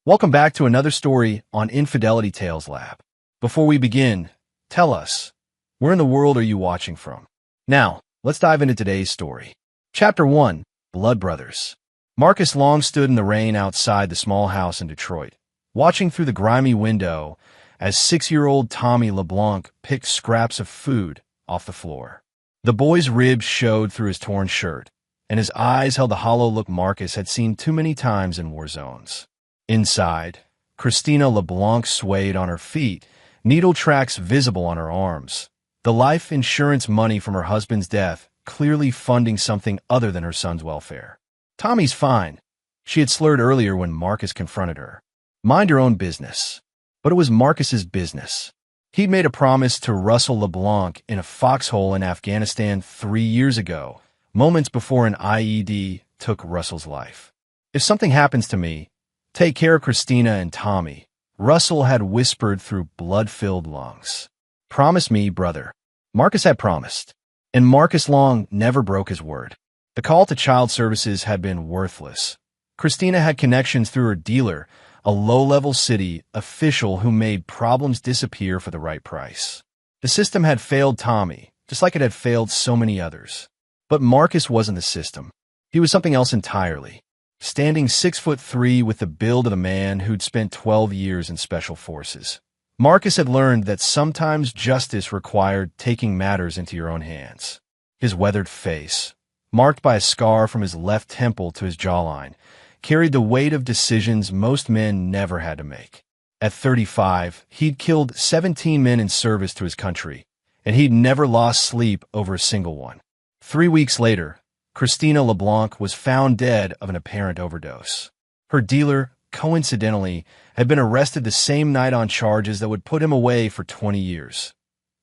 Welcome back to another story on Infidelity Tales Lab. Before we begin, tell us, where in the world are you watching from? Now, let's dive into today's story. Chapter 1, Blood Brothers. Marcus Long stood in the rain outside the small house in Detroit, watching through the grimy window as 6-year-old Tommy LeBlanc picked scraps of food off the floor. The boy's ribs showed through his torn shirt, and his eyes held the hollow look Marcus had seen too many times in war zones. Inside, Christina LeBlanc swayed on her feet, needle tracks visible on her arms. The life insurance money from her husband's death clearly funding something other than her son's welfare. Tommy's fine, she had slurred earlier when Marcus confronted her. Mind your own business. But it was Marcus's business. He'd made a promise to Russell LeBlanc in a foxhole in Afghanistan 3 years ago, moments before an IED took Russell's life. If something happens to me, take care of Christina and Tommy, Russell had whispered through blood-filled lungs. Promise me, brother. Marcus had promised, and Marcus Long never broke his word. The call to child services had been worthless. Christina had connections through her dealer, a low-level city official who made problems disappear for the right price. The system had failed Tommy, just like it had failed so many others. But Marcus wasn't the system. He was something else entirely. Standing 6'3" with the build of the man who'd spent 12 years in special forces. Marcus had learned that sometimes justice required taking matters into your own hands. His weathered face, marked by a scar from his left temple to his jawline, carried the weight of decisions most men never had to make. At 35, he'd killed 17 men in service to his country, and he'd never lost sleep over a single one. 3 weeks later, Christina LeBlanc was found dead of an apparent overdose. Her dealer, coincidentally, had been arrested the same night on charges that would put him away for 20 years.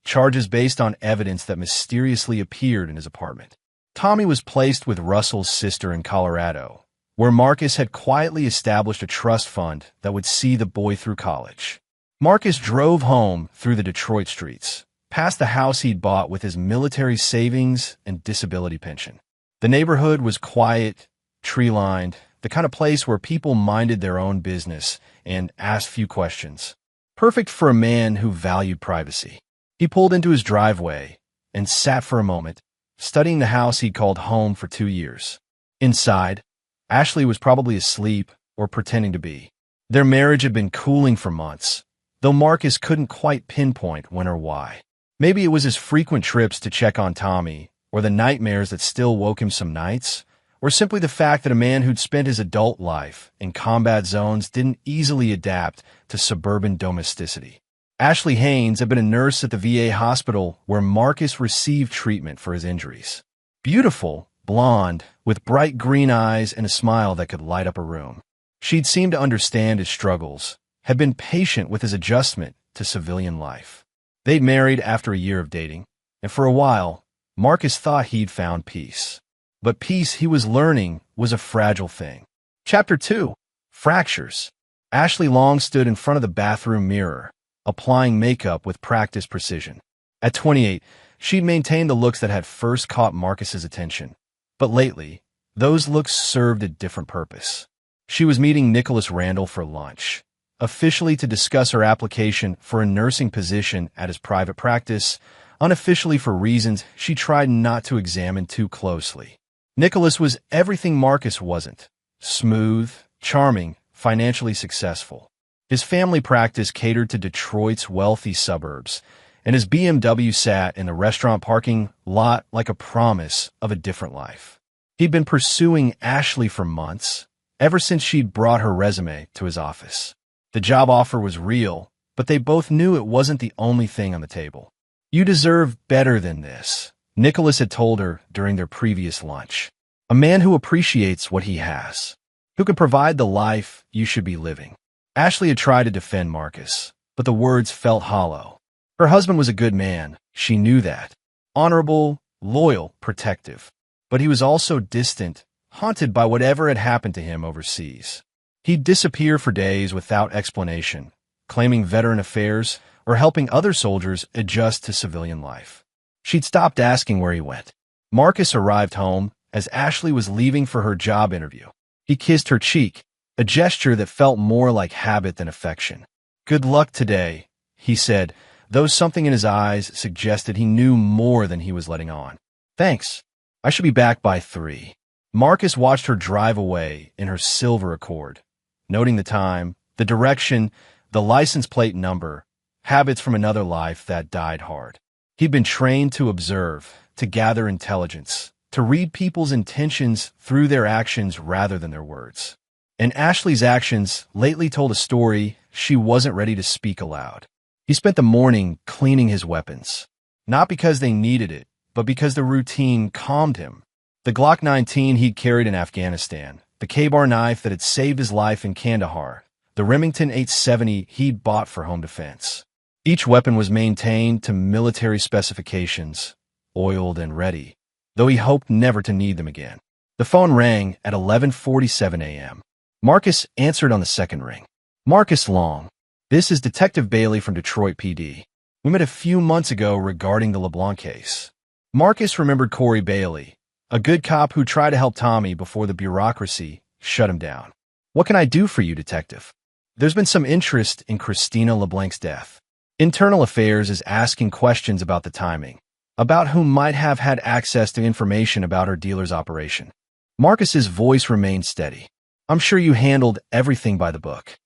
Charges based on evidence that mysteriously appeared in his apartment. Tommy was placed with Russell's sister in Colorado, where Marcus had quietly established a trust fund that would see the boy through college. Marcus drove home through the Detroit streets, past the house he'd bought with his military savings and disability pension. The neighborhood was quiet, tree-lined, the kind of place where people minded their own business and asked few questions. Perfect for a man who valued privacy. He pulled into his driveway and sat for a moment, studying the house he'd called home for 2 years. Inside, Ashley was probably asleep or pretending to be. Their marriage had been cooling for months, though Marcus couldn't quite pinpoint when or why. Maybe it was his frequent trips to check on Tommy, or the nightmares that still woke him some nights, or simply the fact that a man who'd spent his adult life in combat zones didn't easily adapt to suburban domesticity. Ashley Haynes had been a nurse at the VA hospital where Marcus received treatment for his injuries. Beautiful, blonde, with bright green eyes and a smile that could light up a room. She'd seemed to understand his struggles, had been patient with his adjustment to civilian life. They'd married after a year of dating, and for a while, Marcus thought he'd found peace. But peace, he was learning, was a fragile thing. Chapter 2, Fractures. Ashley Long stood in front of the bathroom mirror, applying makeup with practiced precision. At 28, she'd maintained the looks that had first caught Marcus's attention. But lately, those looks served a different purpose. She was meeting Nicholas Randall for lunch, officially to discuss her application for a nursing position at his private practice, unofficially for reasons she tried not to examine too closely. Nicholas was everything Marcus wasn't. Smooth, charming, financially successful. His family practice catered to Detroit's wealthy suburbs, and his BMW sat in the restaurant parking lot like a promise of a different life. He'd been pursuing Ashley for months, ever since she'd brought her resume to his office. The job offer was real, but they both knew it wasn't the only thing on the table. "You deserve better than this," Nicholas had told her during their previous lunch. "A man who appreciates what he has, who can provide the life you should be living." Ashley had tried to defend Marcus, but the words felt hollow. Her husband was a good man, she knew that. Honorable, loyal, protective. But he was also distant, haunted by whatever had happened to him overseas. He'd disappear for days without explanation, claiming veteran affairs or helping other soldiers adjust to civilian life. She'd stopped asking where he went. Marcus arrived home as Ashley was leaving for her job interview. He kissed her cheek, a gesture that felt more like habit than affection. "Good luck today," he said, though something in his eyes suggested he knew more than he was letting on. "Thanks. I should be back by 3. Marcus watched her drive away in her silver Accord, noting the time, the direction, the license plate number, habits from another life that died hard. He'd been trained to observe, to gather intelligence, to read people's intentions through their actions rather than their words. And Ashley's actions lately told a story she wasn't ready to speak aloud. He spent the morning cleaning his weapons, not because they needed it, but because the routine calmed him. The Glock 19 he'd carried in Afghanistan, the K-bar knife that had saved his life in Kandahar, the Remington 870 he'd bought for home defense. Each weapon was maintained to military specifications, oiled and ready, though he hoped never to need them again. The phone rang at 11:47 a.m. Marcus answered on the second ring. "Marcus Long. This is Detective Bailey from Detroit PD. We met a few months ago regarding the LeBlanc case." Marcus remembered Corey Bailey, a good cop who tried to help Tommy before the bureaucracy shut him down. "What can I do for you, Detective?" "There's been some interest in Christina LeBlanc's death. Internal Affairs is asking questions about the timing, about who might have had access to information about her dealer's operation." Marcus's voice remained steady. "I'm sure you handled everything by the book."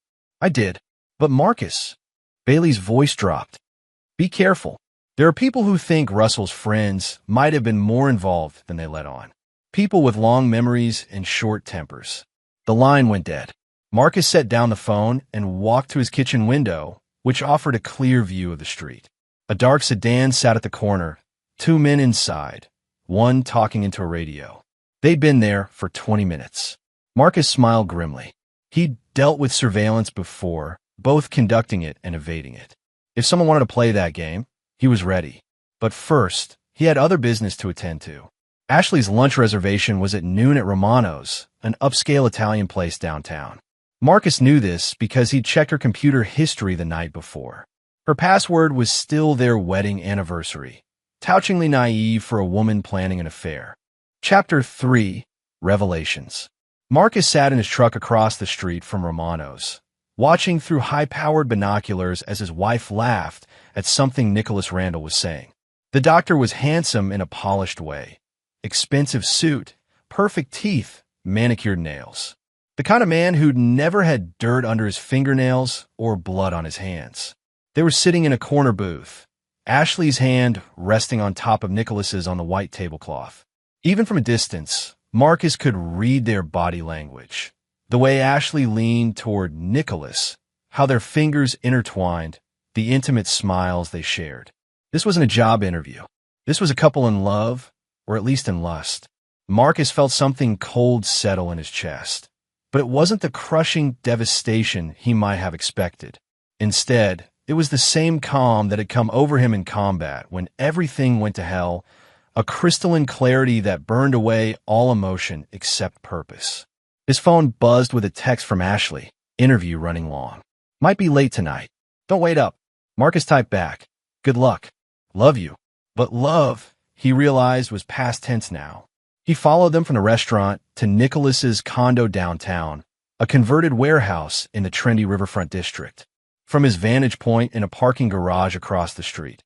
"I did. But Marcus," Bailey's voice dropped. "Be careful. There are people who think Russell's friends might have been more involved than they let on. People with long memories and short tempers." The line went dead. Marcus set down the phone and walked to his kitchen window, which offered a clear view of the street. A dark sedan sat at the corner, 2 men inside, one talking into a radio. They'd been there for 20 minutes. Marcus smiled grimly. He'd dealt with surveillance before, both conducting it and evading it. If someone wanted to play that game, he was ready. But first, he had other business to attend to. Ashley's lunch reservation was at noon at Romano's, an upscale Italian place downtown. Marcus knew this because he'd checked her computer history the night before. Her password was still their wedding anniversary, touchingly naive for a woman planning an affair. Chapter 3, Revelations. Marcus sat in his truck across the street from Romano's, watching through high-powered binoculars as his wife laughed at something Nicholas Randall was saying. The doctor was handsome in a polished way. Expensive suit, perfect teeth, manicured nails. The kind of man who'd never had dirt under his fingernails or blood on his hands. They were sitting in a corner booth, Ashley's hand resting on top of Nicholas's on the white tablecloth. Even from a distance, Marcus could read their body language. The way Ashley leaned toward Nicholas, how their fingers intertwined, the intimate smiles they shared. This wasn't a job interview. This was a couple in love, or at least in lust. Marcus felt something cold settle in his chest. But it wasn't the crushing devastation he might have expected. Instead, it was the same calm that had come over him in combat when everything went to hell, a crystalline clarity that burned away all emotion except purpose. His phone buzzed with a text from Ashley. "Interview running long. Might be late tonight. Don't wait up." Marcus typed back, "Good luck. Love you." But love, he realized, was past tense now. He followed them from the restaurant to Nicholas's condo downtown, a converted warehouse in the trendy riverfront district. From his vantage point in a parking garage across the street,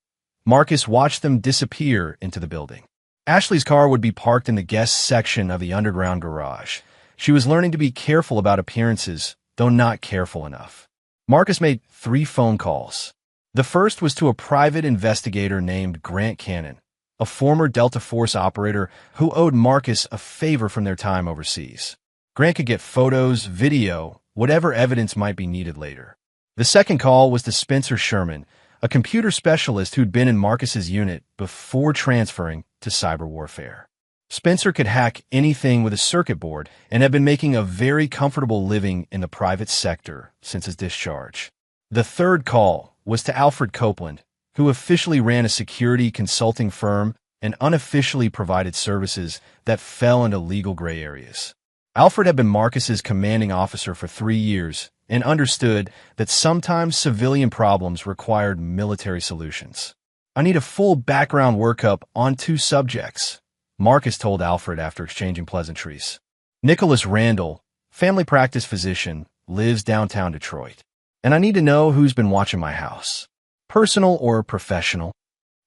Marcus watched them disappear into the building. Ashley's car would be parked in the guest section of the underground garage. She was learning to be careful about appearances, though not careful enough. Marcus made 3 phone calls. The first was to a private investigator named Grant Cannon, a former Delta Force operator who owed Marcus a favor from their time overseas. Grant could get photos, video, whatever evidence might be needed later. The second call was to Spencer Sherman, a computer specialist who'd been in Marcus's unit before transferring to cyber warfare. Spencer could hack anything with a circuit board and had been making a very comfortable living in the private sector since his discharge. The third call was to Alfred Copeland, who officially ran a security consulting firm and unofficially provided services that fell into legal gray areas. Alfred had been Marcus's commanding officer for 3 years and understood that sometimes civilian problems required military solutions. "I need a full background workup on 2 subjects," Marcus told Alfred after exchanging pleasantries. Nicholas Randall, family practice physician, lives downtown Detroit. And I need to know who's been watching my house. Personal or professional?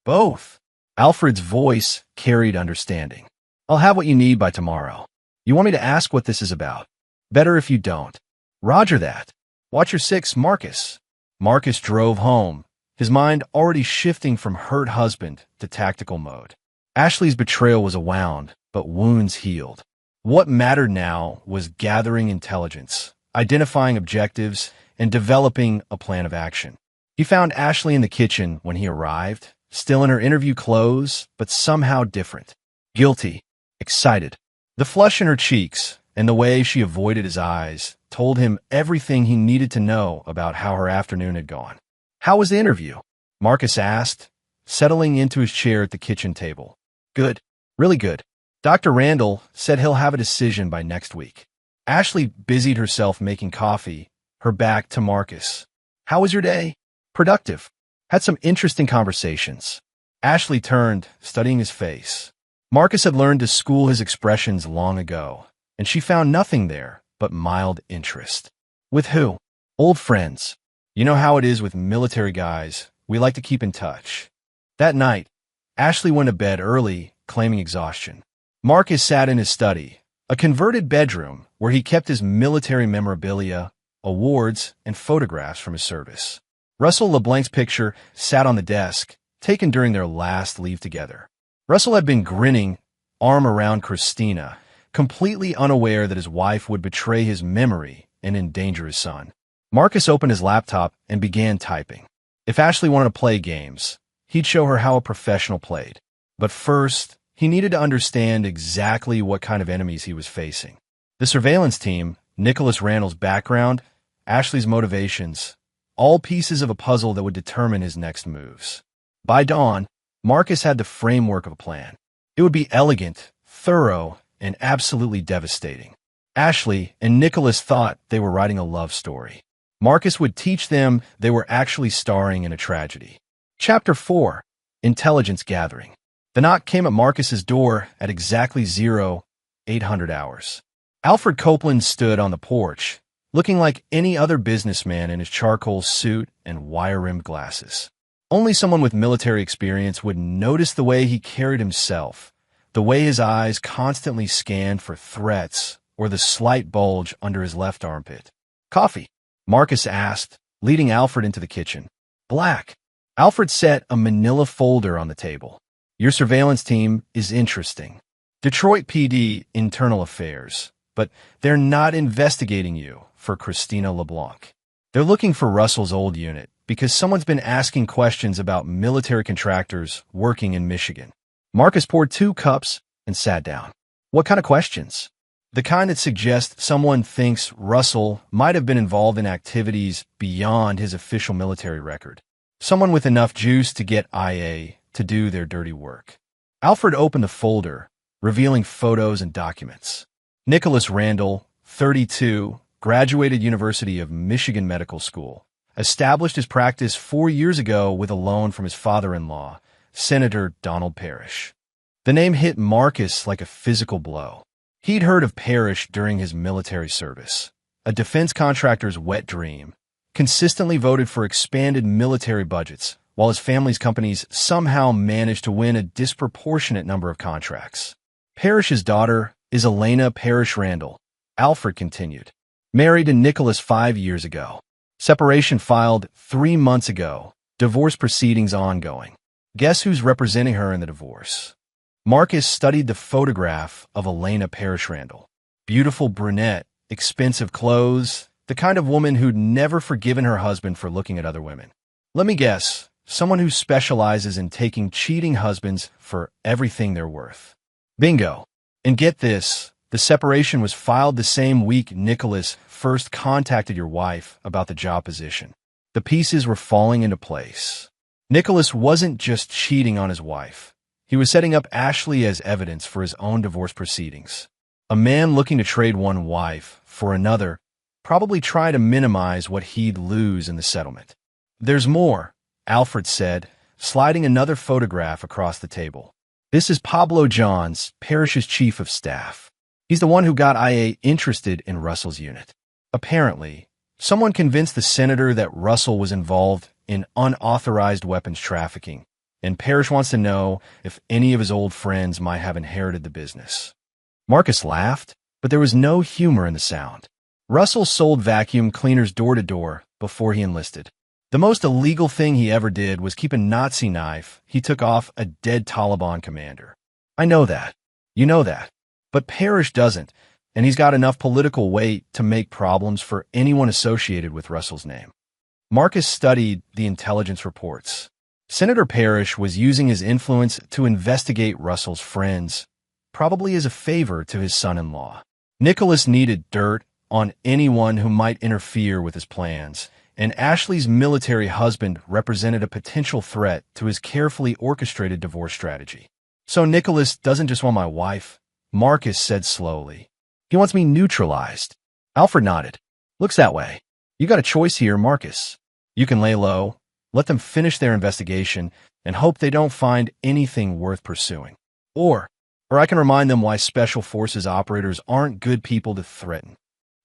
Both. Alfred's voice carried understanding. I'll have what you need by tomorrow. You want me to ask what this is about? Better if you don't. Roger that. Watch your six, Marcus. Marcus drove home, his mind already shifting from hurt husband to tactical mode. Ashley's betrayal was a wound, but wounds healed. What mattered now was gathering intelligence, identifying objectives, and developing a plan of action. He found Ashley in the kitchen when he arrived, still in her interview clothes, but somehow different. Guilty, excited. The flush in her cheeks and the way she avoided his eyes told him everything he needed to know about how her afternoon had gone. How was the interview? Marcus asked, settling into his chair at the kitchen table. Good. Really good. Dr. Randall said he'll have a decision by next week. Ashley busied herself making coffee, her back to Marcus. How was your day? Productive. Had some interesting conversations. Ashley turned, studying his face. Marcus had learned to school his expressions long ago, and she found nothing there but mild interest. With who? Old friends. You know how it is with military guys. We like to keep in touch. That night, Ashley went to bed early, claiming exhaustion. Marcus sat in his study, a converted bedroom where he kept his military memorabilia, awards, and photographs from his service. Russell LeBlanc's picture sat on the desk, taken during their last leave together. Russell had been grinning, arm around Christina, completely unaware that his wife would betray his memory and endanger his son. Marcus opened his laptop and began typing. If Ashley wanted to play games, he'd show her how a professional played. But first, he needed to understand exactly what kind of enemies he was facing. The surveillance team, Nicholas Randall's background, Ashley's motivations, all pieces of a puzzle that would determine his next moves. By dawn, Marcus had the framework of a plan. It would be elegant, thorough, and absolutely devastating. Ashley and Nicholas thought they were writing a love story. Marcus would teach them they were actually starring in a tragedy. Chapter 4. Intelligence Gathering. The knock came at Marcus's door at exactly 0800 hours. Alfred Copeland stood on the porch, looking like any other businessman in his charcoal suit and wire-rimmed glasses. Only someone with military experience would notice the way he carried himself, the way his eyes constantly scanned for threats or the slight bulge under his left armpit. Coffee? Marcus asked, leading Alfred into the kitchen. Black. Alfred set a manila folder on the table. Your surveillance team is interesting. Detroit PD Internal Affairs, but they're not investigating you for Christina LeBlanc. They're looking for Russell's old unit because someone's been asking questions about military contractors working in Michigan. Marcus poured 2 cups and sat down. What kind of questions? The kind that suggest someone thinks Russell might have been involved in activities beyond his official military record. Someone with enough juice to get IA to do their dirty work. Alfred opened the folder, revealing photos and documents. Nicholas Randall, 32, graduated University of Michigan Medical School. Established his practice 4 years ago with a loan from his father-in-law, Senator Donald Parrish. The name hit Marcus like a physical blow. He'd heard of Parrish during his military service, a defense contractor's wet dream, consistently voted for expanded military budgets, while his family's companies somehow managed to win a disproportionate number of contracts. Parrish's daughter is Elena Parrish Randall, Alfred continued. Married to Nicholas 5 years ago. Separation filed 3 months ago. Divorce proceedings ongoing. Guess who's representing her in the divorce? Marcus studied the photograph of Elena Parrish Randall. Beautiful brunette, expensive clothes, the kind of woman who'd never forgiven her husband for looking at other women. Let me guess, someone who specializes in taking cheating husbands for everything they're worth. Bingo. And get this, the separation was filed the same week Nicholas first contacted your wife about the job position. The pieces were falling into place. Nicholas wasn't just cheating on his wife. He was setting up Ashley as evidence for his own divorce proceedings. A man looking to trade one wife for another probably tried to minimize what he'd lose in the settlement. There's more, Alfred said, sliding another photograph across the table. This is Pablo Johns, Parrish's chief of staff. He's the one who got IA interested in Russell's unit. Apparently, someone convinced the senator that Russell was involved in unauthorized weapons trafficking, and Parrish wants to know if any of his old friends might have inherited the business. Marcus laughed, but there was no humor in the sound. Russell sold vacuum cleaners door to door before he enlisted. The most illegal thing he ever did was keep a Nazi knife he took off a dead Taliban commander. I know that. You know that. But Parrish doesn't, and he's got enough political weight to make problems for anyone associated with Russell's name. Marcus studied the intelligence reports. Senator Parrish was using his influence to investigate Russell's friends, probably as a favor to his son-in-law. Nicholas needed dirt on anyone who might interfere with his plans, and Ashley's military husband represented a potential threat to his carefully orchestrated divorce strategy. So Nicholas doesn't just want my wife, Marcus said slowly. He wants me neutralized. Alfred nodded. Looks that way. You got a choice here, Marcus. You can lay low, let them finish their investigation, and hope they don't find anything worth pursuing. Or I can remind them why Special Forces operators aren't good people to threaten.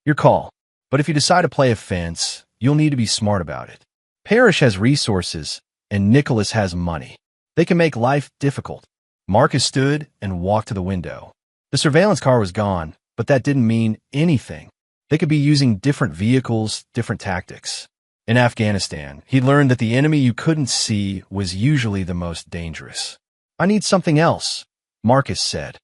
Your call. But if you decide to play offense, you'll need to be smart about it. Parrish has resources, and Nicholas has money. They can make life difficult. Marcus stood and walked to the window. The surveillance car was gone, but that didn't mean anything. They could be using different vehicles, different tactics. In Afghanistan, he learned that the enemy you couldn't see was usually the most dangerous. I need something else, Marcus said.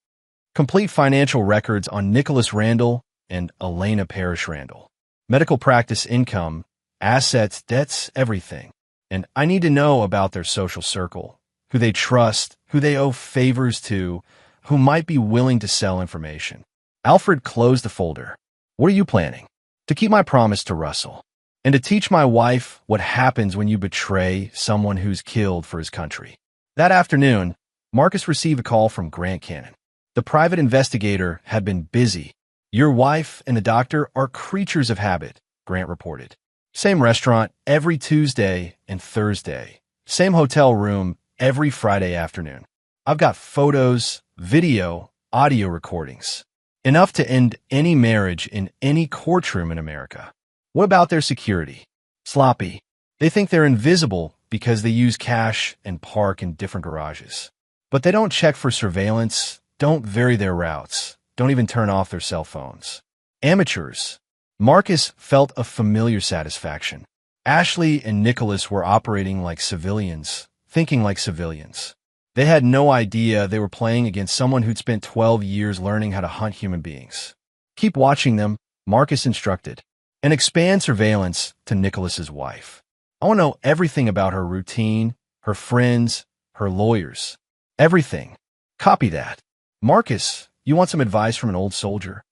Complete financial records on Nicholas Randall and Elena Parrish Randall. Medical practice income, assets, debts, everything. And I need to know about their social circle, who they trust, who they owe favors to, who might be willing to sell information. Alfred closed the folder. What are you planning? To keep my promise to Russell, and to teach my wife what happens when you betray someone who's killed for his country. That afternoon, Marcus received a call from Grant Cannon. The private investigator had been busy. Your wife and the doctor are creatures of habit, Grant reported. Same restaurant every Tuesday and Thursday. Same hotel room every Friday afternoon. I've got photos, video, audio recordings. Enough to end any marriage in any courtroom in America. What about their security? Sloppy. They think they're invisible because they use cash and park in different garages. But they don't check for surveillance, don't vary their routes, don't even turn off their cell phones. Amateurs. Marcus felt a familiar satisfaction. Ashley and Nicholas were operating like civilians, thinking like civilians. They had no idea they were playing against someone who'd spent 12 years learning how to hunt human beings. Keep watching them, Marcus instructed, and expand surveillance to Nicholas's wife. I want to know everything about her routine, her friends, her lawyers. Everything. Copy that. Marcus, you want some advice from an old soldier?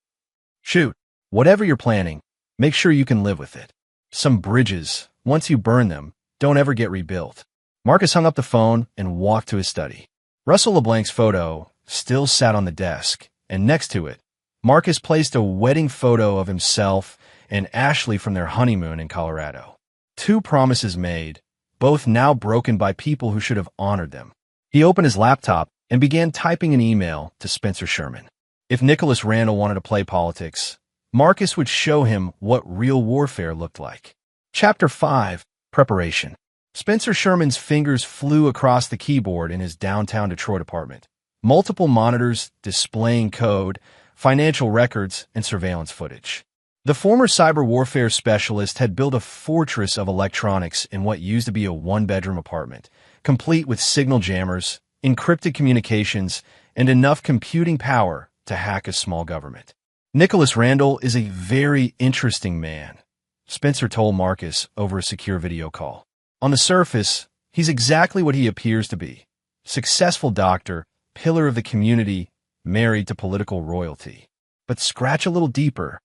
Shoot. Whatever you're planning, make sure you can live with it. Some bridges, once you burn them, don't ever get rebuilt. Marcus hung up the phone and walked to his study. Russell LeBlanc's photo still sat on the desk, and next to it, Marcus placed a wedding photo of himself and Ashley from their honeymoon in Colorado. Two promises made, both now broken by people who should have honored them. He opened his laptop and began typing an email to Spencer Sherman. If Nicholas Randall wanted to play politics, Marcus would show him what real warfare looked like. Chapter 5, Preparation. Spencer Sherman's fingers flew across the keyboard in his downtown Detroit apartment. Multiple monitors displaying code, financial records, and surveillance footage. The former cyber warfare specialist had built a fortress of electronics in what used to be a one-bedroom apartment, complete with signal jammers, encrypted communications, and enough computing power to hack a small government. Nicholas Randall is a very interesting man, Spencer told Marcus over a secure video call. On the surface, he's exactly what he appears to be. Successful doctor, pillar of the community, married to political royalty. But scratch a little deeper.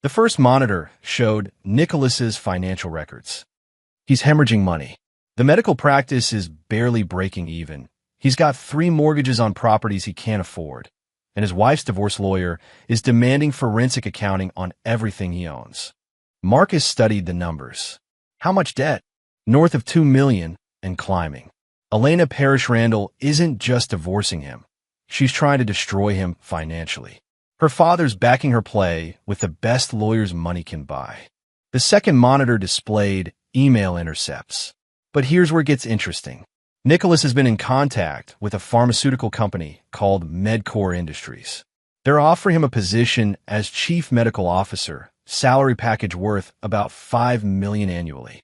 The first monitor showed Nicholas's financial records. He's hemorrhaging money. The medical practice is barely breaking even. He's got 3 mortgages on properties he can't afford. And his wife's divorce lawyer is demanding forensic accounting on everything he owns. Marcus studied the numbers. How much debt? North of $2 million and climbing. Elena Parrish Randall isn't just divorcing him. She's trying to destroy him financially. Her father's backing her play with the best lawyers money can buy. The second monitor displayed email intercepts. But here's where it gets interesting. Nicholas has been in contact with a pharmaceutical company called Medcore Industries. They're offering him a position as chief medical officer, salary package worth about $5 million annually.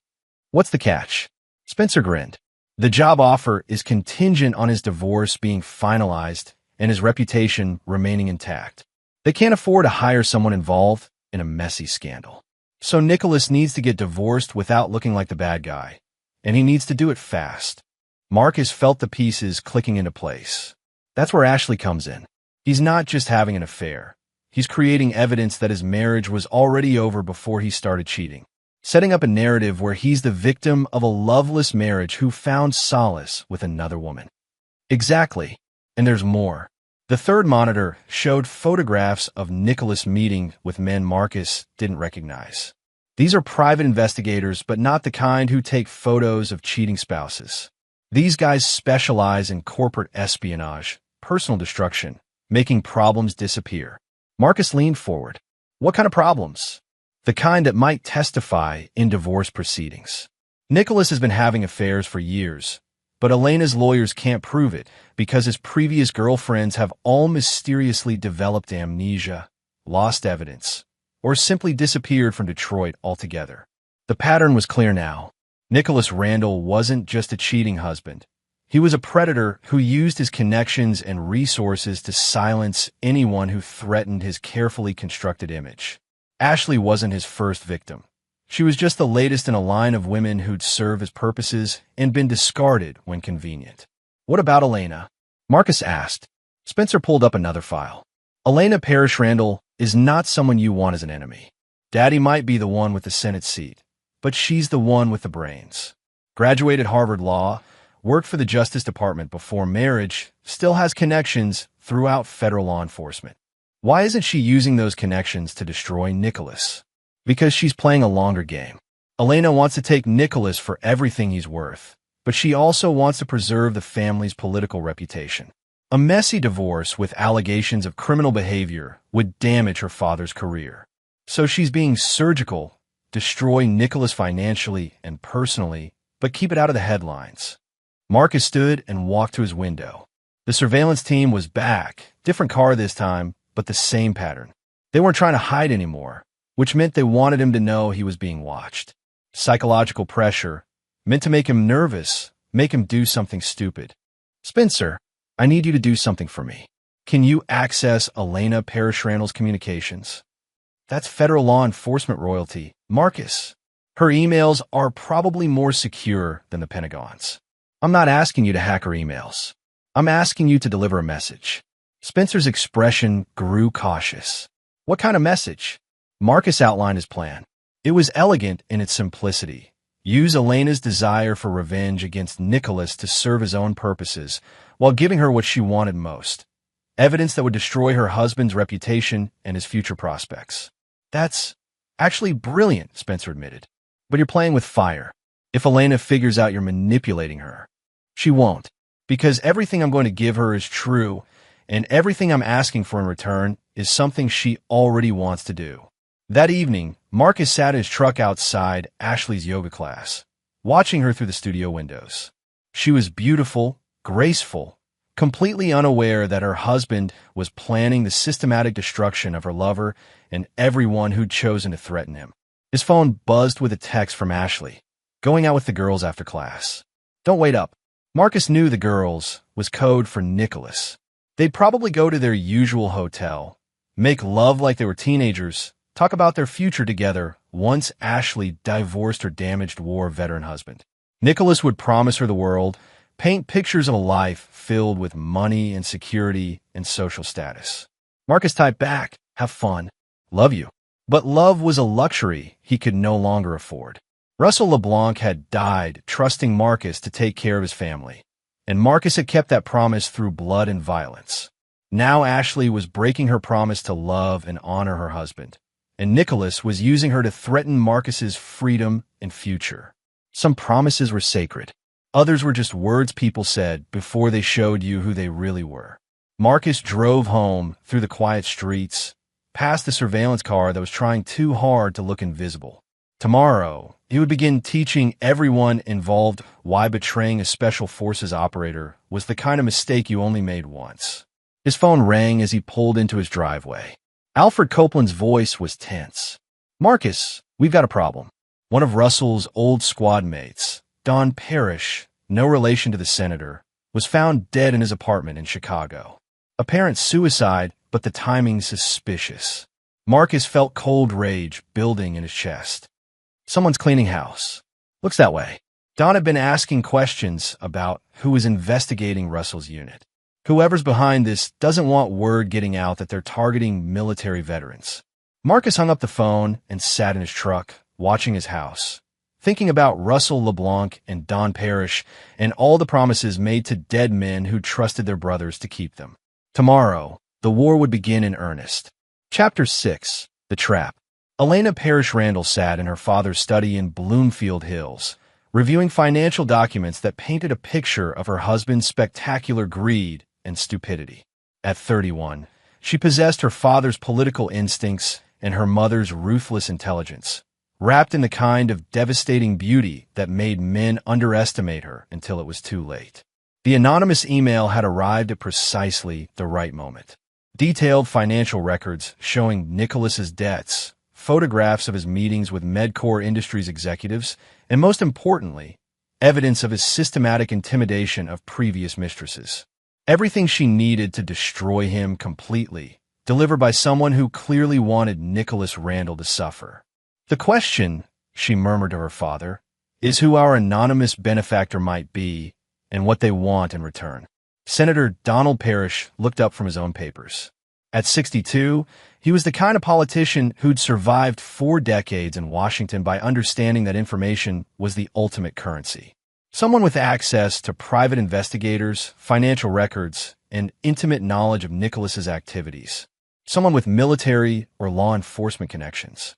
What's the catch? Spencer grinned. The job offer is contingent on his divorce being finalized and his reputation remaining intact. They can't afford to hire someone involved in a messy scandal. So Nicholas needs to get divorced without looking like the bad guy, and he needs to do it fast. Marcus felt the pieces clicking into place. That's where Ashley comes in. He's not just having an affair. He's creating evidence that his marriage was already over before he started cheating, setting up a narrative where he's the victim of a loveless marriage who found solace with another woman. Exactly. And there's more. The third monitor showed photographs of Nicholas meeting with men Marcus didn't recognize. These are private investigators, but not the kind who take photos of cheating spouses. These guys specialize in corporate espionage, personal destruction, making problems disappear. Marcus leaned forward. What kind of problems? The kind that might testify in divorce proceedings. Nicholas has been having affairs for years, but Elena's lawyers can't prove it because his previous girlfriends have all mysteriously developed amnesia, lost evidence, or simply disappeared from Detroit altogether. The pattern was clear now. Nicholas Randall wasn't just a cheating husband. He was a predator who used his connections and resources to silence anyone who threatened his carefully constructed image. Ashley wasn't his first victim. She was just the latest in a line of women who'd served his purposes and been discarded when convenient. What about Elena? Marcus asked. Spencer pulled up another file. Elena Parrish Randall is not someone you want as an enemy. Daddy might be the one with the Senate seat, but she's the one with the brains. Graduated Harvard Law, worked for the Justice Department before marriage, still has connections throughout federal law enforcement. Why isn't she using those connections to destroy Nicholas? Because she's playing a longer game. Elena wants to take Nicholas for everything he's worth, but she also wants to preserve the family's political reputation. A messy divorce with allegations of criminal behavior would damage her father's career. So she's being surgical, destroy Nicholas financially and personally, but keep it out of the headlines. Marcus stood and walked to his window. The surveillance team was back, different car this time, but the same pattern. They weren't trying to hide anymore, which meant they wanted him to know he was being watched. Psychological pressure, meant to make him nervous, make him do something stupid. Spencer, I need you to do something for me. Can you access Elena Parrish Randall's communications? That's federal law enforcement royalty, Marcus. Her emails are probably more secure than the Pentagon's. I'm not asking you to hack her emails. I'm asking you to deliver a message. Spencer's expression grew cautious. What kind of message? Marcus outlined his plan. It was elegant in its simplicity. Use Elena's desire for revenge against Nicholas to serve his own purposes, while giving her what she wanted most. Evidence that would destroy her husband's reputation and his future prospects. That's actually brilliant, Spencer admitted. But you're playing with fire. If Elena figures out you're manipulating her, she won't. Because everything I'm going to give her is true, and everything I'm asking for in return is something she already wants to do. That evening, Marcus sat in his truck outside Ashley's yoga class, watching her through the studio windows. She was beautiful, graceful, completely unaware that her husband was planning the systematic destruction of her lover and everyone who'd chosen to threaten him. His phone buzzed with a text from Ashley. Going out with the girls after class. Don't wait up. Marcus knew the girls was code for Nicholas. They'd probably go to their usual hotel, make love like they were teenagers, talk about their future together once Ashley divorced her damaged war veteran husband. Nicholas would promise her the world, paint pictures of a life filled with money and security and social status. Marcus typed back, have fun. Love you. But love was a luxury he could no longer afford. Russell LeBlanc had died trusting Marcus to take care of his family, and Marcus had kept that promise through blood and violence. Now Ashley was breaking her promise to love and honor her husband, and Nicholas was using her to threaten Marcus's freedom and future. Some promises were sacred. Others were just words people said before they showed you who they really were. Marcus drove home through the quiet streets, past the surveillance car that was trying too hard to look invisible. Tomorrow, he would begin teaching everyone involved why betraying a special forces operator was the kind of mistake you only made once. His phone rang as he pulled into his driveway. Alfred Copeland's voice was tense. "Marcus, we've got a problem." One of Russell's old squad mates, Don Parrish, no relation to the senator, was found dead in his apartment in Chicago. Apparent suicide, but the timing suspicious. Marcus felt cold rage building in his chest. Someone's cleaning house. Looks that way. Don had been asking questions about who was investigating Russell's unit. Whoever's behind this doesn't want word getting out that they're targeting military veterans. Marcus hung up the phone and sat in his truck, watching his house, thinking about Russell LeBlanc and Don Parrish and all the promises made to dead men who trusted their brothers to keep them. Tomorrow, the war would begin in earnest. Chapter 6. The Trap. Elena Parrish Randall sat in her father's study in Bloomfield Hills, reviewing financial documents that painted a picture of her husband's spectacular greed and stupidity. At 31, she possessed her father's political instincts and her mother's ruthless intelligence, wrapped in the kind of devastating beauty that made men underestimate her until it was too late. The anonymous email had arrived at precisely the right moment. Detailed financial records showing Nicholas's debts, photographs of his meetings with Medcore Industries executives, and most importantly, evidence of his systematic intimidation of previous mistresses. Everything she needed to destroy him completely, delivered by someone who clearly wanted Nicholas Randall to suffer. "The question," she murmured to her father, "is who our anonymous benefactor might be and what they want in return." Senator Donald Parrish looked up from his own papers. At 62, he was the kind of politician who'd survived 4 decades in Washington by understanding that information was the ultimate currency. Someone with access to private investigators, financial records, and intimate knowledge of Nicholas's activities. Someone with military or law enforcement connections.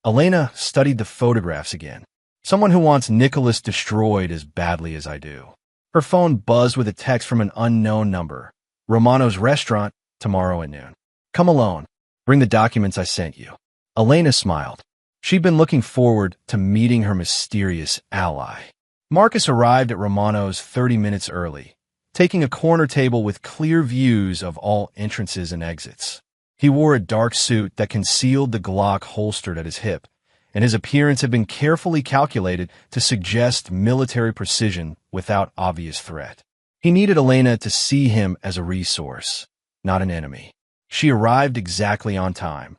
Elena studied the photographs again. Someone who wants Nicholas destroyed as badly as I do. Her phone buzzed with a text from an unknown number. "Romano's restaurant, tomorrow at noon. Come alone. Bring the documents I sent you." Elena smiled. She'd been looking forward to meeting her mysterious ally. Marcus arrived at Romano's 30 minutes early, taking a corner table with clear views of all entrances and exits. He wore a dark suit that concealed the Glock holstered at his hip, and his appearance had been carefully calculated to suggest military precision without obvious threat. He needed Elena to see him as a resource, not an enemy. She arrived exactly on time,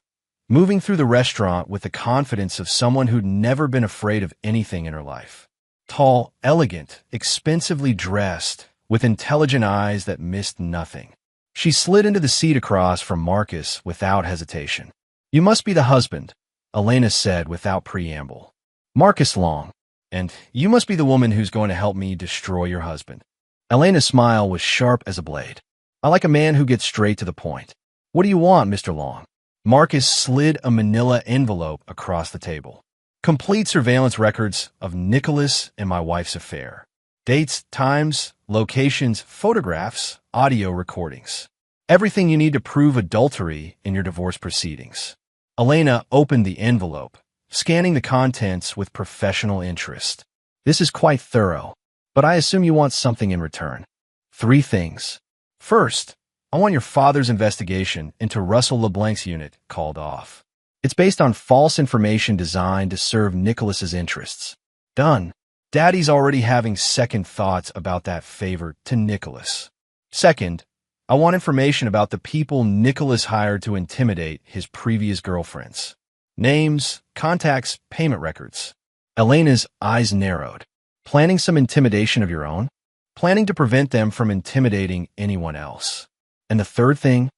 moving through the restaurant with the confidence of someone who'd never been afraid of anything in her life. Tall, elegant, expensively dressed, with intelligent eyes that missed nothing. She slid into the seat across from Marcus without hesitation. "You must be the husband," Elena said without preamble. "Marcus Long. And you must be the woman who's going to help me destroy your husband." Elena's smile was sharp as a blade. "I like a man who gets straight to the point. What do you want, Mr. Long?" Marcus slid a manila envelope across the table. "Complete surveillance records of Nicholas and my wife's affair. Dates, times, locations, photographs, audio recordings. Everything you need to prove adultery in your divorce proceedings." Elena opened the envelope, scanning the contents with professional interest. "This is quite thorough, but I assume you want something in return." "3 things. First, I want your father's investigation into Russell LeBlanc's unit called off. It's based on false information designed to serve Nicholas's interests." "Done. Daddy's already having second thoughts about that favor to Nicholas." "Second, I want information about the people Nicholas hired to intimidate his previous girlfriends. Names, contacts, payment records." Elena's eyes narrowed. "Planning some intimidation of your own?" "Planning to prevent them from intimidating anyone else." "And the third thing?"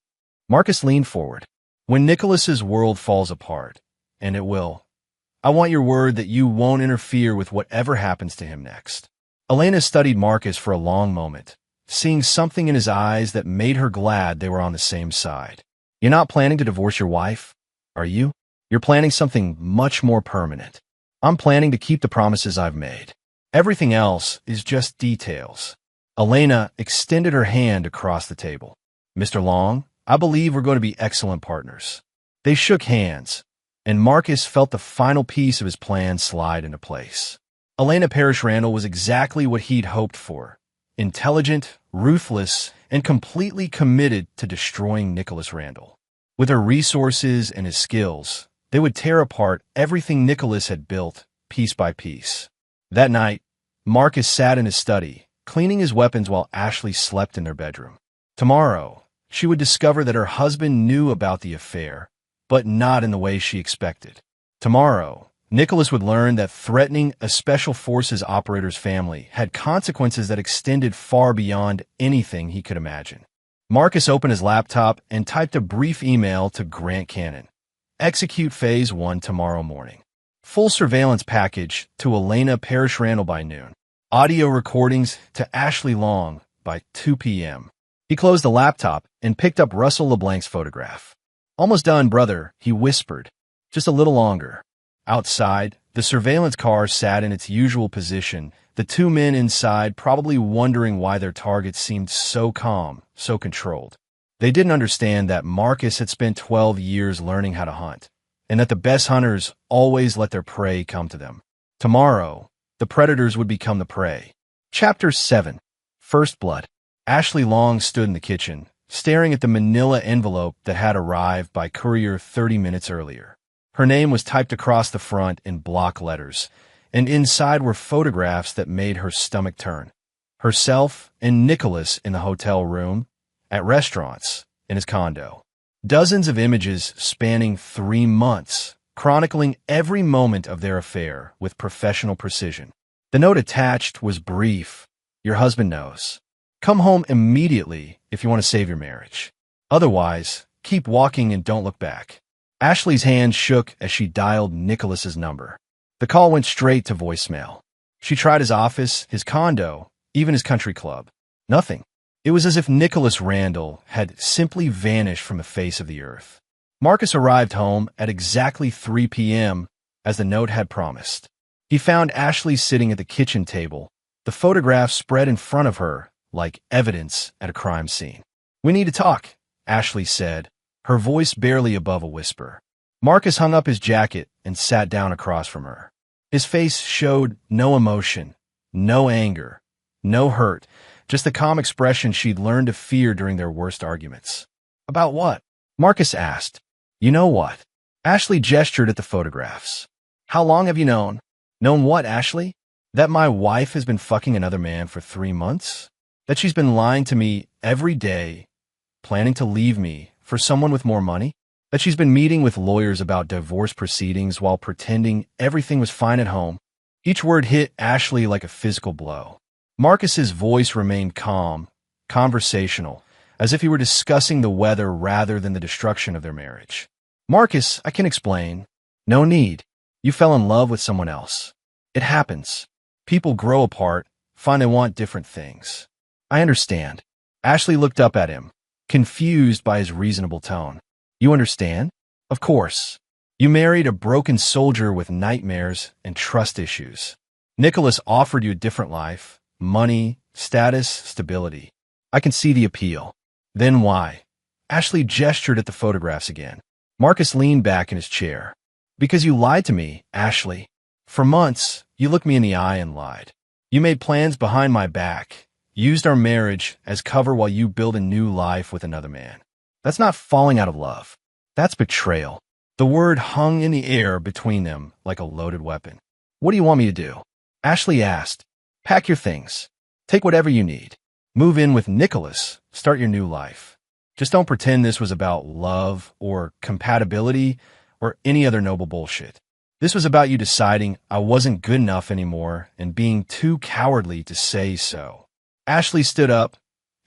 Marcus leaned forward. "When Nicholas's world falls apart, and it will, I want your word that you won't interfere with whatever happens to him next." Elena studied Marcus for a long moment, seeing something in his eyes that made her glad they were on the same side. "You're not planning to divorce your wife, are you? You're planning something much more permanent." "I'm planning to keep the promises I've made. Everything else is just details." Elena extended her hand across the table. Mr. Long, I believe we're going to be excellent partners. They shook hands, and Marcus felt the final piece of his plan slide into place. Elena Parrish Randall was exactly what he'd hoped for. Intelligent, ruthless, and completely committed to destroying Nicholas Randall. With her resources and his skills, they would tear apart everything Nicholas had built, piece by piece. That night, Marcus sat in his study, cleaning his weapons while Ashley slept in their bedroom. Tomorrow, she would discover that her husband knew about the affair, but not in the way she expected. Tomorrow, Nicholas would learn that threatening a Special Forces operator's family had consequences that extended far beyond anything he could imagine. Marcus opened his laptop and typed a brief email to Grant Cannon. Execute Phase 1 tomorrow morning. Full surveillance package to Elena Parrish Randall by noon. Audio recordings to Ashley Long by 2 p.m. He closed the laptop and picked up Russell LeBlanc's photograph. Almost done, brother, he whispered. Just a little longer. Outside, the surveillance car sat in its usual position, the two men inside probably wondering why their target seemed so calm, so controlled. They didn't understand that Marcus had spent 12 years learning how to hunt, and that the best hunters always let their prey come to them. Tomorrow, the predators would become the prey. Chapter 7. First Blood. Ashley Long stood in the kitchen, staring at the manila envelope that had arrived by courier 30 minutes earlier. Her name was typed across the front in block letters, and inside were photographs that made her stomach turn. Herself and Nicholas in the hotel room, at restaurants, in his condo. Dozens of images spanning 3 months, chronicling every moment of their affair with professional precision. The note attached was brief. Your husband knows. Come home immediately if you want to save your marriage. Otherwise, keep walking and don't look back. Ashley's hand shook as she dialed Nicholas's number. The call went straight to voicemail. She tried his office, his condo, even his country club. Nothing. It was as if Nicholas Randall had simply vanished from the face of the earth. Marcus arrived home at exactly 3 p.m., as the note had promised. He found Ashley sitting at the kitchen table, the photograph spread in front of her like evidence at a crime scene. We need to talk, Ashley said, her voice barely above a whisper. Marcus hung up his jacket and sat down across from her. His face showed no emotion, no anger, no hurt, just the calm expression she'd learned to fear during their worst arguments. About what? Marcus asked. You know what? Ashley gestured at the photographs. How long have you known? Known what, Ashley? That my wife has been fucking another man for 3 months? That she's been lying to me every day, planning to leave me for someone with more money? That she's been meeting with lawyers about divorce proceedings while pretending everything was fine at home? Each word hit Ashley like a physical blow. Marcus's voice remained calm, conversational, as if he were discussing the weather rather than the destruction of their marriage. Marcus, I can explain. No need. You fell in love with someone else. It happens. People grow apart, find they want different things. I understand. Ashley looked up at him, confused by his reasonable tone. You understand? Of course. You married a broken soldier with nightmares and trust issues. Nicholas offered you a different life, money, status, stability. I can see the appeal. Then why? Ashley gestured at the photographs again. Marcus leaned back in his chair. Because you lied to me, Ashley. For months, you looked me in the eye and lied. You made plans behind my back, used our marriage as cover while you build a new life with another man. That's not falling out of love. That's betrayal. The word hung in the air between them like a loaded weapon. What do you want me to do? Ashley asked. Pack your things. Take whatever you need. Move in with Nicholas. Start your new life. Just don't pretend this was about love or compatibility or any other noble bullshit. This was about you deciding I wasn't good enough anymore and being too cowardly to say so. Ashley stood up,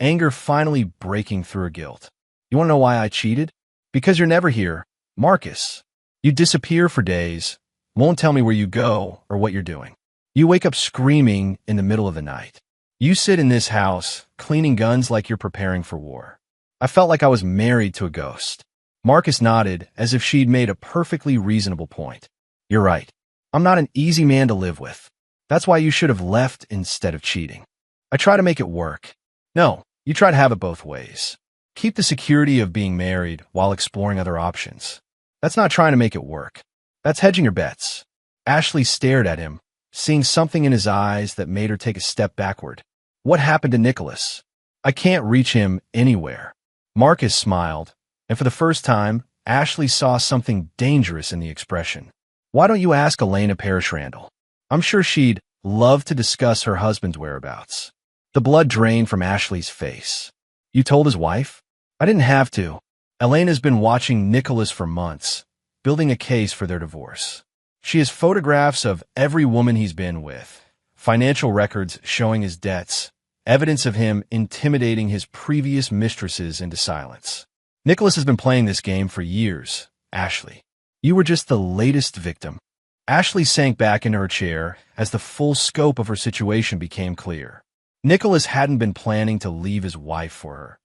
anger finally breaking through her guilt. You want to know why I cheated? Because you're never here, Marcus. You disappear for days, won't tell me where you go or what you're doing. You wake up screaming in the middle of the night. You sit in this house, cleaning guns like you're preparing for war. I felt like I was married to a ghost. Marcus nodded as if she'd made a perfectly reasonable point. You're right. I'm not an easy man to live with. That's why you should have left instead of cheating. I try to make it work. No, you try to have it both ways. Keep the security of being married while exploring other options. That's not trying to make it work. That's hedging your bets. Ashley stared at him, seeing something in his eyes that made her take a step backward. What happened to Nicholas? I can't reach him anywhere. Marcus smiled, and for the first time, Ashley saw something dangerous in the expression. Why don't you ask Elena Parrish Randall? I'm sure she'd love to discuss her husband's whereabouts. The blood drained from Ashley's face. You told his wife? I didn't have to. Elena's been watching Nicholas for months, building a case for their divorce. She has photographs of every woman he's been with, financial records showing his debts, evidence of him intimidating his previous mistresses into silence. Nicholas has been playing this game for years, Ashley. You were just the latest victim. Ashley sank back into her chair as the full scope of her situation became clear. Nicholas hadn't been planning to leave his wife for her.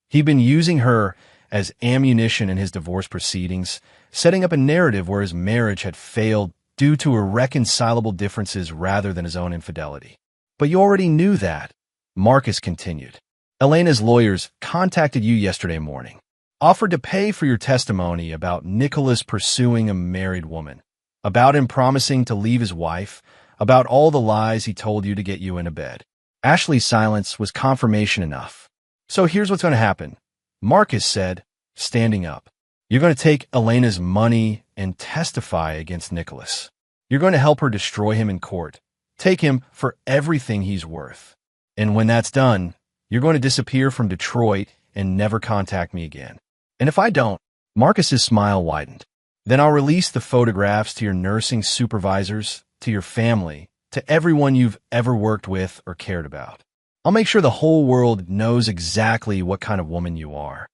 He'd been using her as ammunition in his divorce proceedings, setting up a narrative where his marriage had failed due to irreconcilable differences rather than his own infidelity. But you already knew that, Marcus continued. Elena's lawyers contacted you yesterday morning, offered to pay for your testimony about Nicholas pursuing a married woman, about him promising to leave his wife, about all the lies he told you to get you into bed. Ashley's silence was confirmation enough. So here's what's going to happen, Marcus said, standing up. You're going to take Elena's money and testify against Nicholas. You're going to help her destroy him in court, take him for everything he's worth. And when that's done, you're going to disappear from Detroit and never contact me again. And if I don't, Marcus's smile widened. Then I'll release the photographs to your nursing supervisors, to your family, to everyone you've ever worked with or cared about. I'll make sure the whole world knows exactly what kind of woman you are.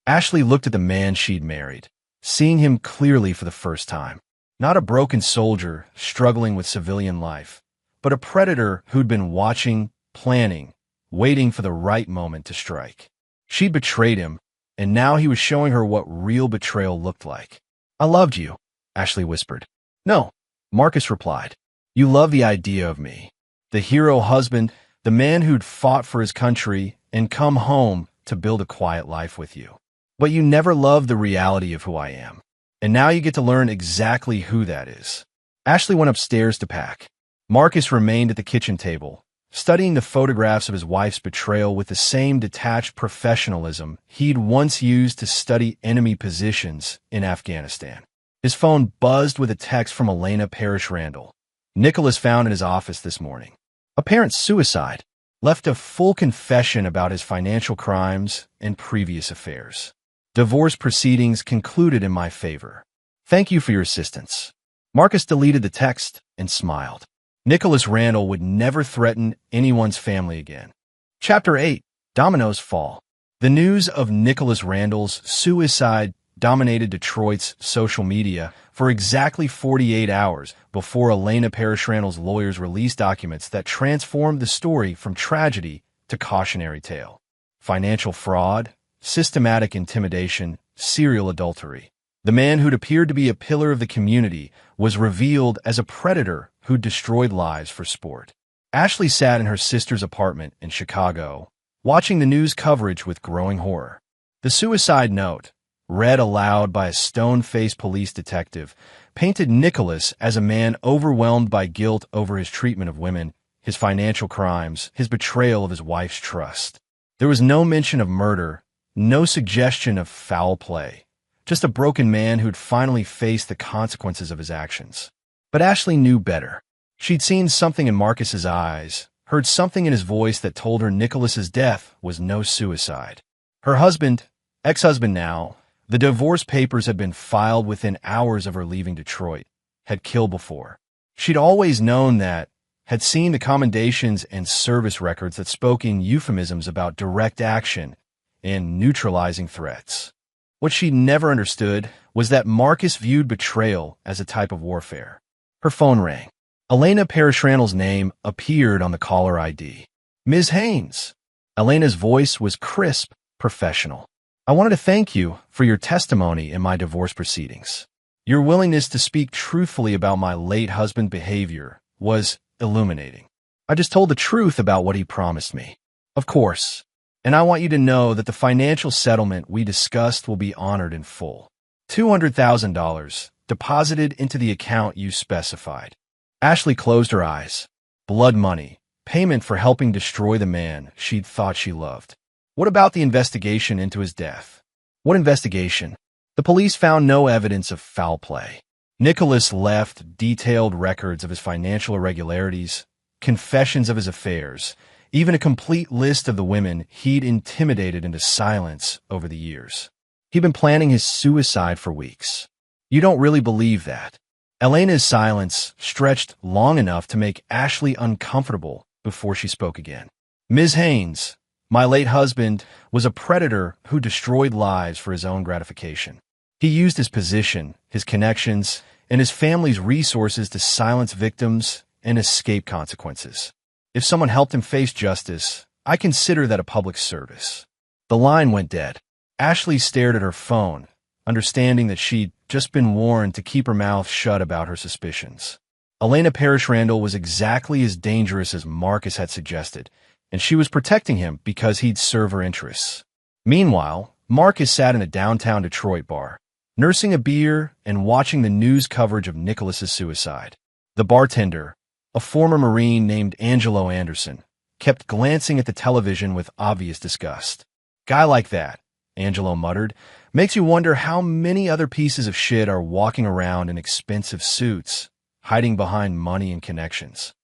Ashley looked at the man she'd married, seeing him clearly for the first time. Not a broken soldier struggling with civilian life, but a predator who'd been watching, planning, waiting for the right moment to strike. She'd betrayed him, and now he was showing her what real betrayal looked like. I loved you, Ashley whispered. No, Marcus replied. You love the idea of me, the hero husband, the man who'd fought for his country and come home to build a quiet life with you. But you never loved the reality of who I am. And now you get to learn exactly who that is. Ashley went upstairs to pack. Marcus remained at the kitchen table, studying the photographs of his wife's betrayal with the same detached professionalism he'd once used to study enemy positions in Afghanistan. His phone buzzed with a text from Elena Parrish Randall. Nicholas found in his office this morning. Apparent suicide. Left a full confession about his financial crimes and previous affairs. Divorce proceedings concluded in my favor. Thank you for your assistance. Marcus deleted the text and smiled. Nicholas Randall would never threaten anyone's family again. Chapter 8. Dominoes Fall. The news of Nicholas Randall's suicide dominated Detroit's social media for exactly 48 hours before Elena Parrish Randall's lawyers released documents that transformed the story from tragedy to cautionary tale. Financial fraud, systematic intimidation, serial adultery. The man who'd appeared to be a pillar of the community was revealed as a predator who destroyed lives for sport. Ashley sat in her sister's apartment in Chicago, watching the news coverage with growing horror. The suicide note, read aloud by a stone-faced police detective, painted Nicholas as a man overwhelmed by guilt over his treatment of women, his financial crimes, his betrayal of his wife's trust. There was no mention of murder, no suggestion of foul play, just a broken man who'd finally faced the consequences of his actions. But Ashley knew better. She'd seen something in Marcus's eyes, heard something in his voice that told her Nicholas's death was no suicide. Her husband, ex-husband now, the divorce papers had been filed within hours of her leaving Detroit, had killed before. She'd always known that, had seen the commendations and service records that spoke in euphemisms about direct action and neutralizing threats. What she never understood was that Marcus viewed betrayal as a type of warfare. Her phone rang. Elena Parrish Randall's name appeared on the caller ID. Ms. Haynes. Elena's voice was crisp, professional. I wanted to thank you for your testimony in my divorce proceedings. Your willingness to speak truthfully about my late husband's behavior was illuminating. I just told the truth about what he promised me. Of course. and I want you to know that the financial settlement we discussed will be honored in full. $200,000 deposited into the account you specified. Ashley closed her eyes. Blood money. Payment for helping destroy the man she'd thought she loved. What about the investigation into his death? What investigation? The police found no evidence of foul play. Nicholas left detailed records of his financial irregularities, confessions of his affairs, even a complete list of the women he'd intimidated into silence over the years. He'd been planning his suicide for weeks. You don't really believe that. Elena's silence stretched long enough to make Ashley uncomfortable before she spoke again. Ms. Haynes, my late husband, was a predator who destroyed lives for his own gratification. He used his position, his connections, and his family's resources to silence victims and escape consequences. If someone helped him face justice, I consider that a public service. The line went dead. Ashley stared at her phone, understanding that she'd just been warned to keep her mouth shut about her suspicions. Elena Parrish Randall was exactly as dangerous as Marcus had suggested, and she was protecting him because he'd serve her interests. Meanwhile, Marcus sat in a downtown Detroit bar, nursing a beer and watching the news coverage of Nicholas's suicide. The bartender, a former Marine named Angelo Anderson, kept glancing at the television with obvious disgust. Guy like that, Angelo muttered, makes you wonder how many other pieces of shit are walking around in expensive suits, hiding behind money and connections.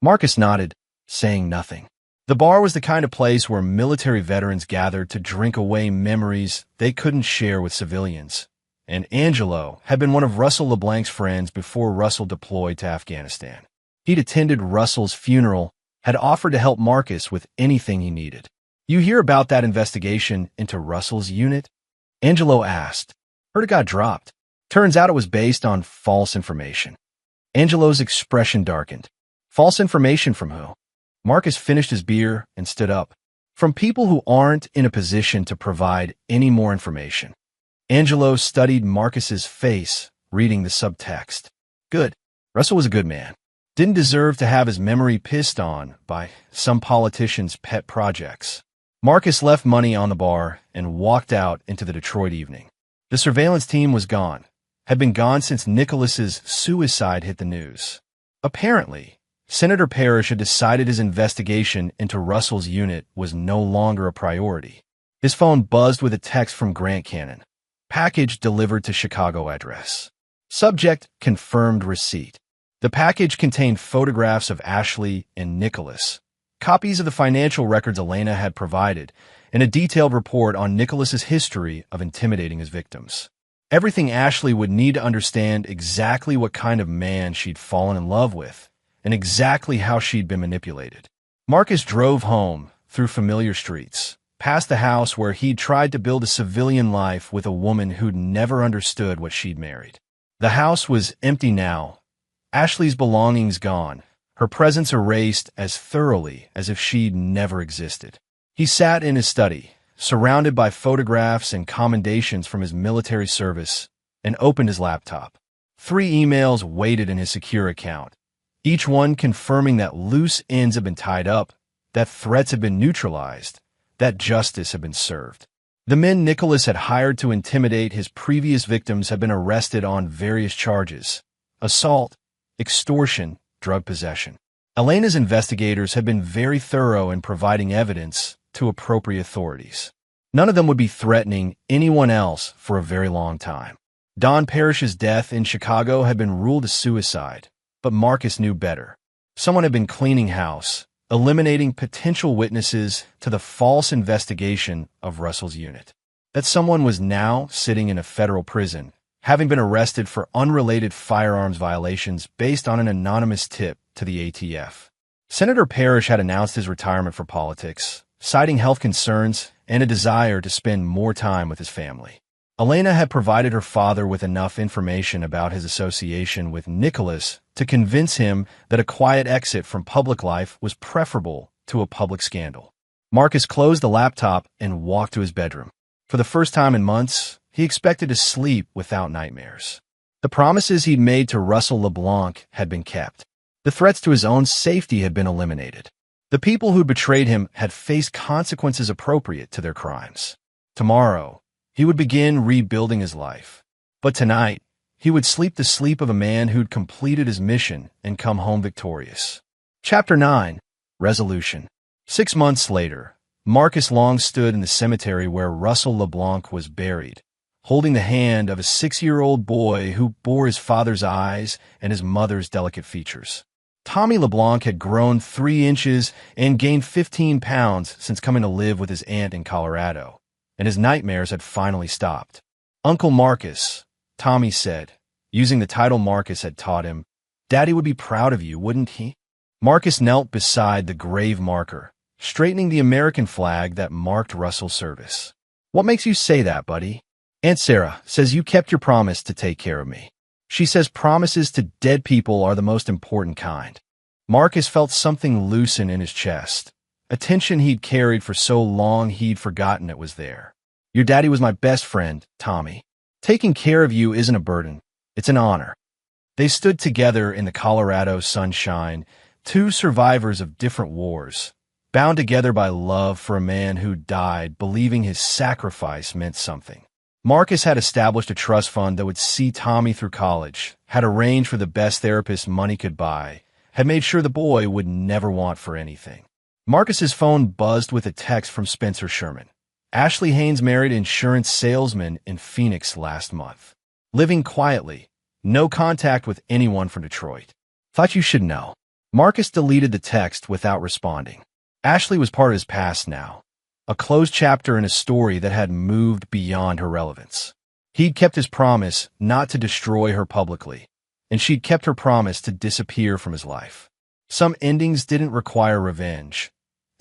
Marcus nodded, saying nothing. The bar was the kind of place where military veterans gathered to drink away memories they couldn't share with civilians, and Angelo had been one of Russell LeBlanc's friends before Russell deployed to Afghanistan. He'd attended Russell's funeral, had offered to help Marcus with anything he needed. You hear about that investigation into Russell's unit? Angelo asked. Heard it got dropped. Turns out it was based on false information. Angelo's expression darkened. False information from who? Marcus finished his beer and stood up. From people who aren't in a position to provide any more information. Angelo studied Marcus's face, reading the subtext. Good. Russell was a good man. Didn't deserve to have his memory pissed on by some politician's pet projects. Marcus left money on the bar and walked out into the Detroit evening. The surveillance team was gone, had been gone since Nicholas's suicide hit the news. Apparently, Senator Parrish had decided his investigation into Russell's unit was no longer a priority. His phone buzzed with a text from Grant Cannon. Package delivered to Chicago address. Subject, confirmed receipt. The package contained photographs of Ashley and Nicholas, copies of the financial records Elena had provided, and a detailed report on Nicholas's history of intimidating his victims. Everything Ashley would need to understand exactly what kind of man she'd fallen in love with, and exactly how she'd been manipulated. Marcus drove home through familiar streets, past the house where he'd tried to build a civilian life with a woman who'd never understood what she'd married. The house was empty now, Ashley's belongings gone, her presence erased as thoroughly as if she'd never existed. He sat in his study, surrounded by photographs and commendations from his military service, and opened his laptop. 3 emails waited in his secure account, each one confirming that loose ends had been tied up, that threats had been neutralized, that justice had been served. The men Nicholas had hired to intimidate his previous victims had been arrested on various charges: assault, extortion, drug possession. Elena's investigators had been very thorough in providing evidence to appropriate authorities. None of them would be threatening anyone else for a very long time. Don Parrish's death in Chicago had been ruled a suicide, but Marcus knew better. Someone had been cleaning house, eliminating potential witnesses to the false investigation of Russell's unit. That someone was now sitting in a federal prison, having been arrested for unrelated firearms violations based on an anonymous tip to the ATF. Senator Parrish had announced his retirement from politics, citing health concerns and a desire to spend more time with his family. Elena had provided her father with enough information about his association with Nicholas to convince him that a quiet exit from public life was preferable to a public scandal. Marcus closed the laptop and walked to his bedroom. For the first time in months, he expected to sleep without nightmares. The promises he'd made to Russell LeBlanc had been kept. The threats to his own safety had been eliminated. The people who betrayed him had faced consequences appropriate to their crimes. Tomorrow, he would begin rebuilding his life. But tonight, he would sleep the sleep of a man who'd completed his mission and come home victorious. Chapter 9. Resolution. 6 months later, Marcus Long stood in the cemetery where Russell LeBlanc was buried, holding the hand of a 6-year-old boy who bore his father's eyes and his mother's delicate features. Tommy LeBlanc had grown 3 inches and gained 15 pounds since coming to live with his aunt in Colorado, and his nightmares had finally stopped. "Uncle Marcus," Tommy said, using the title Marcus had taught him, "Daddy would be proud of you, wouldn't he?" Marcus knelt beside the grave marker, straightening the American flag that marked Russell's service. "What makes you say that, buddy?" "Aunt Sarah says you kept your promise to take care of me. She says promises to dead people are the most important kind." Marcus felt something loosen in his chest, a tension he'd carried for so long he'd forgotten it was there. "Your daddy was my best friend, Tommy. Taking care of you isn't a burden, it's an honor." They stood together in the Colorado sunshine, 2 survivors of different wars, bound together by love for a man who died believing his sacrifice meant something. Marcus had established a trust fund that would see Tommy through college, had arranged for the best therapist money could buy, had made sure the boy would never want for anything. Marcus's phone buzzed with a text from Spencer Sherman. Ashley Haynes married insurance salesman in Phoenix last month. Living quietly, no contact with anyone from Detroit. Thought you should know. Marcus deleted the text without responding. Ashley was part of his past now, a closed chapter in a story that had moved beyond her relevance. He'd kept his promise not to destroy her publicly, and she'd kept her promise to disappear from his life. Some endings didn't require revenge.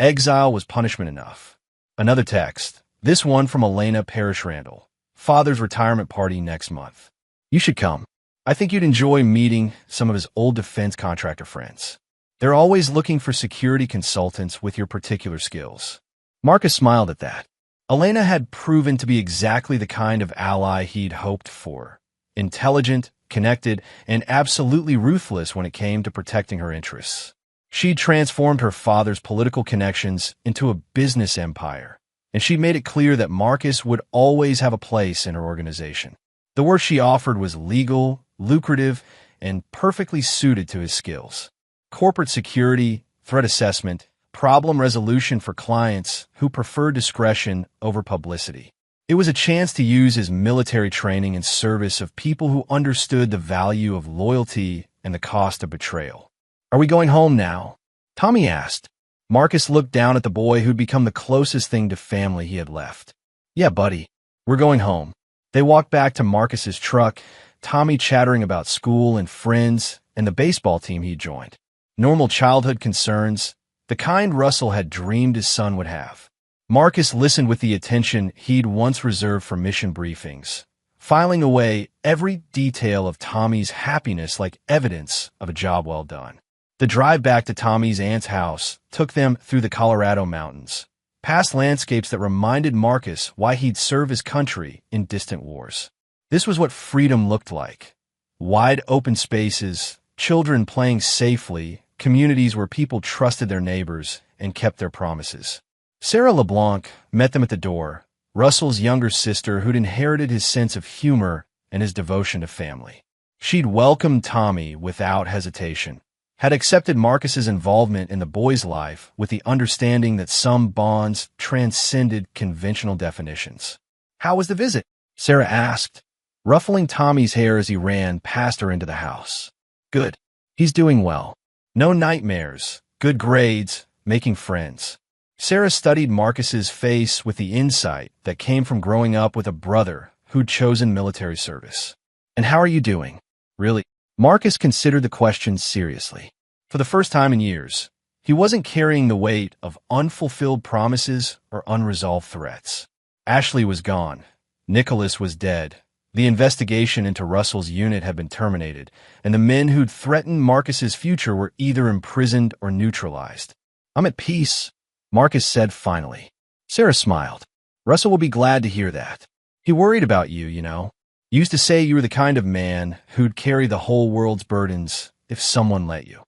Exile was punishment enough. Another text, this one from Elena Parrish-Randall. "Father's retirement party next month. You should come. I think you'd enjoy meeting some of his old defense contractor friends. They're always looking for security consultants with your particular skills." Marcus smiled at that. Elena had proven to be exactly the kind of ally he'd hoped for. Intelligent, connected, and absolutely ruthless when it came to protecting her interests. She'd transformed her father's political connections into a business empire, and she'd made it clear that Marcus would always have a place in her organization. The work she offered was legal, lucrative, and perfectly suited to his skills. Corporate security, threat assessment, problem resolution for clients who prefer discretion over publicity. It was a chance to use his military training in service of people who understood the value of loyalty and the cost of betrayal. "Are we going home now?" Tommy asked. Marcus looked down at the boy who'd become the closest thing to family he had left. "Yeah, buddy, we're going home." They walked back to Marcus's truck, Tommy chattering about school and friends and the baseball team he'd joined. Normal childhood concerns, the kind Russell had dreamed his son would have. Marcus listened with the attention he'd once reserved for mission briefings, filing away every detail of Tommy's happiness like evidence of a job well done. The drive back to Tommy's aunt's house took them through the Colorado mountains, past landscapes that reminded Marcus why he'd served his country in distant wars. This was what freedom looked like. Wide open spaces, children playing safely, communities where people trusted their neighbors and kept their promises. Sarah LeBlanc met them at the door, Russell's younger sister who'd inherited his sense of humor and his devotion to family. She'd welcomed Tommy without hesitation, had accepted Marcus's involvement in the boy's life with the understanding that some bonds transcended conventional definitions. "How was the visit?" Sarah asked, ruffling Tommy's hair as he ran past her into the house. "Good. He's doing well. No nightmares, good grades, making friends." Sarah studied Marcus's face with the insight that came from growing up with a brother who'd chosen military service. "And how are you doing?" "Really?" Marcus considered the question seriously. For the first time in years, he wasn't carrying the weight of unfulfilled promises or unresolved threats. Ashley was gone. Nicholas was dead. The investigation into Russell's unit had been terminated, and the men who'd threatened Marcus's future were either imprisoned or neutralized. "I'm at peace," Marcus said finally. Sarah smiled. "Russell will be glad to hear that. He worried about you, you know. Used to say you were the kind of man who'd carry the whole world's burdens if someone let you."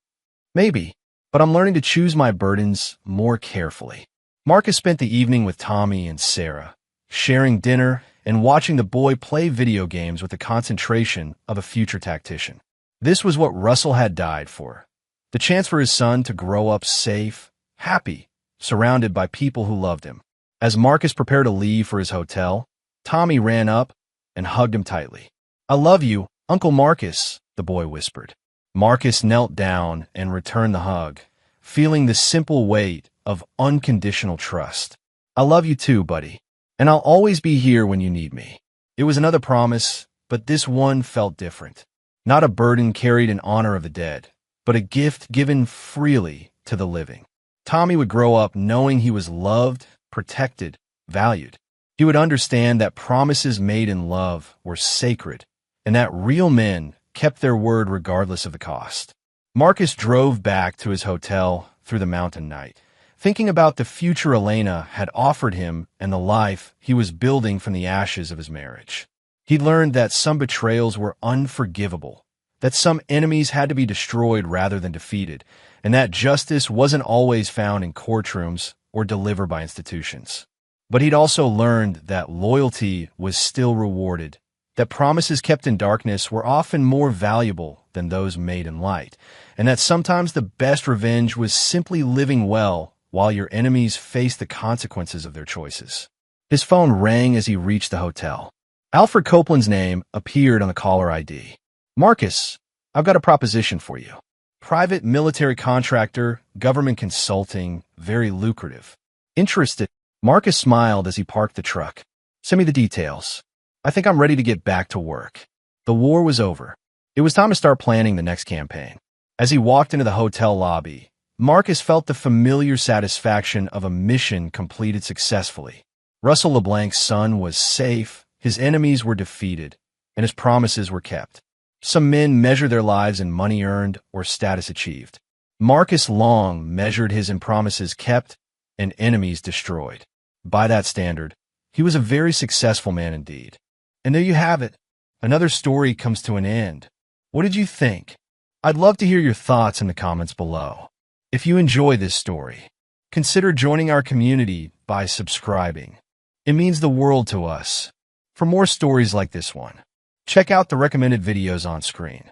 "Maybe." but I'm learning to choose my burdens more carefully. Marcus spent the evening with Tommy and Sarah, sharing dinner and watching the boy play video games with the concentration of a future tactician. This was what Russell had died for. The chance for his son to grow up safe, happy, surrounded by people who loved him. As Marcus prepared to leave for his hotel, Tommy ran up and hugged him tightly. "I love you, Uncle Marcus," the boy whispered. Marcus knelt down and returned the hug, feeling the simple weight of unconditional trust. "I love you too, buddy, and I'll always be here when you need me." It was another promise, but this one felt different. Not a burden carried in honor of the dead, but a gift given freely to the living. Tommy would grow up knowing he was loved, protected, valued. He would understand that promises made in love were sacred, and that real men kept their word regardless of the cost. Marcus drove back to his hotel through the mountain night, thinking about the future Elena had offered him and the life he was building from the ashes of his marriage. He learned that some betrayals were unforgivable, that some enemies had to be destroyed rather than defeated, and that justice wasn't always found in courtrooms or delivered by institutions. But he'd also learned that loyalty was still rewarded, that promises kept in darkness were often more valuable than those made in light, and that sometimes the best revenge was simply living well while your enemies faced the consequences of their choices. His phone rang as he reached the hotel. Alfred Copeland's name appeared on the caller ID. "Marcus, I've got a proposition for you. Private military contractor, government consulting, very lucrative. Interested?" Marcus smiled as he parked the truck. "Send me the details. I think I'm ready to get back to work." The war was over. It was time to start planning the next campaign. As he walked into the hotel lobby, Marcus felt the familiar satisfaction of a mission completed successfully. Russell LeBlanc's son was safe, his enemies were defeated, and his promises were kept. Some men measure their lives in money earned or status achieved. Marcus Long measured his in promises kept and enemies destroyed. By that standard, he was a very successful man indeed. And there you have it. Another story comes to an end. What did you think? I'd love to hear your thoughts in the comments below. If you enjoy this story, consider joining our community by subscribing. It means the world to us. For more stories like this one, check out the recommended videos on screen.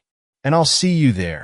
And I'll see you there.